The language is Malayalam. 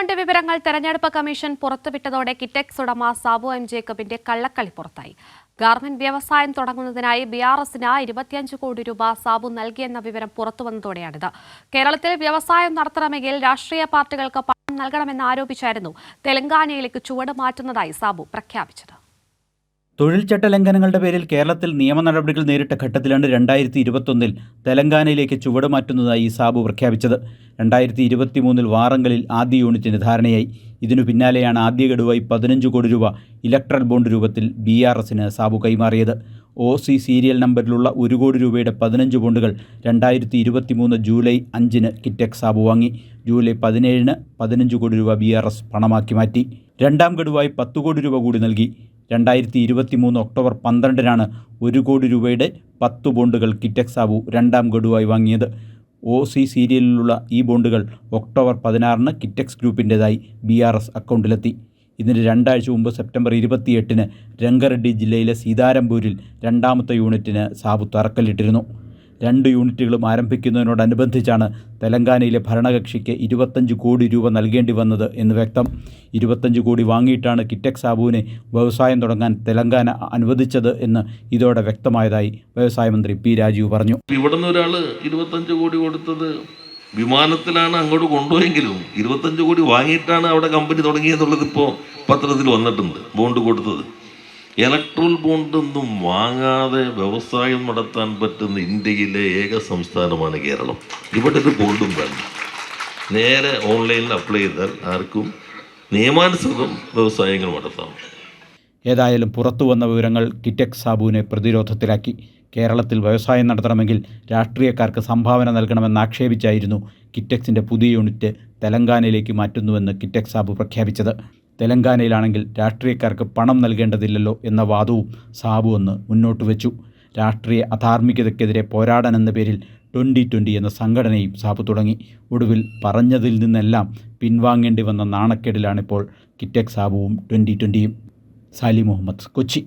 ബോണ്ട് വിവരങ്ങൾ തെരഞ്ഞെടുപ്പ് കമ്മീഷൻ പുറത്തുവിട്ടതോടെ കിറ്റെക്സ് ഉടമ സാബു എം ജേക്കബിന്റെ കള്ളക്കളി പുറത്തായി. ഗാർമെന്റ് വ്യവസായം തുടങ്ങുന്നതിനായി BRSന് 25 കോടി രൂപ സാബു നൽകിയെന്ന വിവരം പുറത്തുവന്നതോടെയാണിത്. കേരളത്തിൽ വ്യവസായം നടത്തണമെങ്കിൽ രാഷ്ട്രീയ പാർട്ടികൾക്ക് പണം നൽകണമെന്ന് ആരോപിച്ചായിരുന്നു തെലങ്കാനയിലേക്ക് ചുവട് മാറ്റുന്നതായി സാബു പ്രഖ്യാപിച്ചത്. തൊഴിൽ ചട്ട ലംഘനങ്ങളുടെ പേരിൽ കേരളത്തിൽ നിയമ നടപടികൾ നേരിട്ട ഘട്ടത്തിലാണ് 2021 തെലങ്കാനയിലേക്ക് ചുവടുമാറ്റുന്നതായി സാബു പ്രഖ്യാപിച്ചത്. 2023 വാറങ്കലിൽ ആദ്യ യൂണിറ്റിന് ധാരണയായി. ഇതിനു പിന്നാലെയാണ് ആദ്യ ഗഡുവായി 15 കോടി രൂപ ഇലക്ട്രൽ ബോണ്ട് രൂപത്തിൽ BRSന് സാബു കൈമാറിയത്. OC സീരിയൽ നമ്പറിലുള്ള 1 കോടി രൂപയുടെ 15 ബോണ്ടുകൾ 2023 ജൂലൈ 5-ന് കിറ്റെക്സ് സാബു വാങ്ങി. ജൂലൈ 17-ന് 15 കോടി രൂപ BRS പണമാക്കി മാറ്റി. രണ്ടാം ഗഡുവായി 10 കോടി രൂപ കൂടി നൽകി. 2023 ഒക്ടോബർ 12-നാണ് 1 കോടി രൂപയുടെ 10 ബോണ്ടുകൾ കിറ്റെക്സ് സാബു രണ്ടാം ഗഡുവായി വാങ്ങിയത്. OC സീരിയലിലുള്ള ഈ ബോണ്ടുകൾ ഒക്ടോബർ 16-ന് കിറ്റെക്സ് ഗ്രൂപ്പിൻ്റെതായി BRS അക്കൗണ്ടിലെത്തി. ഇതിന് 2 ആഴ്ച മുമ്പ് സെപ്റ്റംബർ 28-ന് രംഗറെഡ്ഡി ജില്ലയിലെ സീതാരംപൂരിൽ രണ്ടാമത്തെ യൂണിറ്റിന് സാബു തറക്കല്ലിട്ടിരുന്നു. 2 യൂണിറ്റുകളും ആരംഭിക്കുന്നതിനോടനുബന്ധിച്ചാണ് തെലങ്കാനയിലെ ഭരണകക്ഷിക്ക് 25 കോടി രൂപ നൽകേണ്ടി വന്നത് എന്ന് വ്യക്തം. 25 കോടി വാങ്ങിയിട്ടാണ് കിറ്റെക്സ് സാബുവിനെ വ്യവസായം തുടങ്ങാൻ തെലങ്കാന അനുവദിച്ചത് എന്ന് ഇതോടെ വ്യക്തമായതായി വ്യവസായ മന്ത്രി P. രാജീവ് പറഞ്ഞു. ഇവിടെ നിന്ന് ഒരാൾ 25 കോടി കൊടുത്തത് വിമാനത്തിലാണ് അങ്ങോട്ട് കൊണ്ടുപോയെങ്കിലും 25 കോടി വാങ്ങിയിട്ടാണ് അവിടെ കമ്പനി തുടങ്ങിയെന്നുള്ളത് ഇപ്പോൾ പത്രത്തിൽ വന്നിട്ടുണ്ട്. ബോണ്ട് കൊടുത്തത് ഇലക്ട്രൽ ബോണ്ടൊന്നും വാങ്ങാതെ വ്യവസായം നടത്താൻ പറ്റുന്ന ഇന്ത്യയിലെ ഏക സംസ്ഥാനമാണ് കേരളം. ഇവിടെ ഒരു ബോണ്ടും വേണ്ട, നേരെ ഓൺലൈനിൽ അപ്ലൈ ചെയ്താൽ ആർക്കും നിയമാനുസൃതം വ്യവസായങ്ങൾ നടത്താം. ഏതായാലും പുറത്തു വന്ന വിവരങ്ങൾ കിറ്റെക്സ് സാബുവിനെ പ്രതിരോധത്തിലാക്കി. കേരളത്തിൽ വ്യവസായം നടത്തണമെങ്കിൽ രാഷ്ട്രീയക്കാർക്ക് സംഭാവന നൽകണമെന്നാക്ഷേപിച്ചായിരുന്നു കിറ്റെക്സിൻ്റെ പുതിയ യൂണിറ്റ് തെലങ്കാനയിലേക്ക് മാറ്റുന്നുവെന്ന് കിറ്റെക്സ് സാബു പ്രഖ്യാപിച്ചത്. തെലങ്കാനയിലാണെങ്കിൽ രാഷ്ട്രീയക്കാർക്ക് പണം നൽകേണ്ടതില്ലല്ലോ എന്ന വാദവും സാബു ഒന്ന് മുന്നോട്ട് വെച്ചു. രാഷ്ട്രീയ അധാർമികതയ്ക്കെതിരെ പോരാടാനെന്ന പേരിൽ 2020 എന്ന സംഘടനയും സാബു തുടങ്ങി. ഒടുവിൽ പറഞ്ഞതിൽ നിന്നെല്ലാം പിൻവാങ്ങേണ്ടി വന്ന നാണക്കേടിലാണിപ്പോൾ കിറ്റെക്സ് സാബുവും 2020യും. സാലി മുഹമ്മദ്, കൊച്ചി.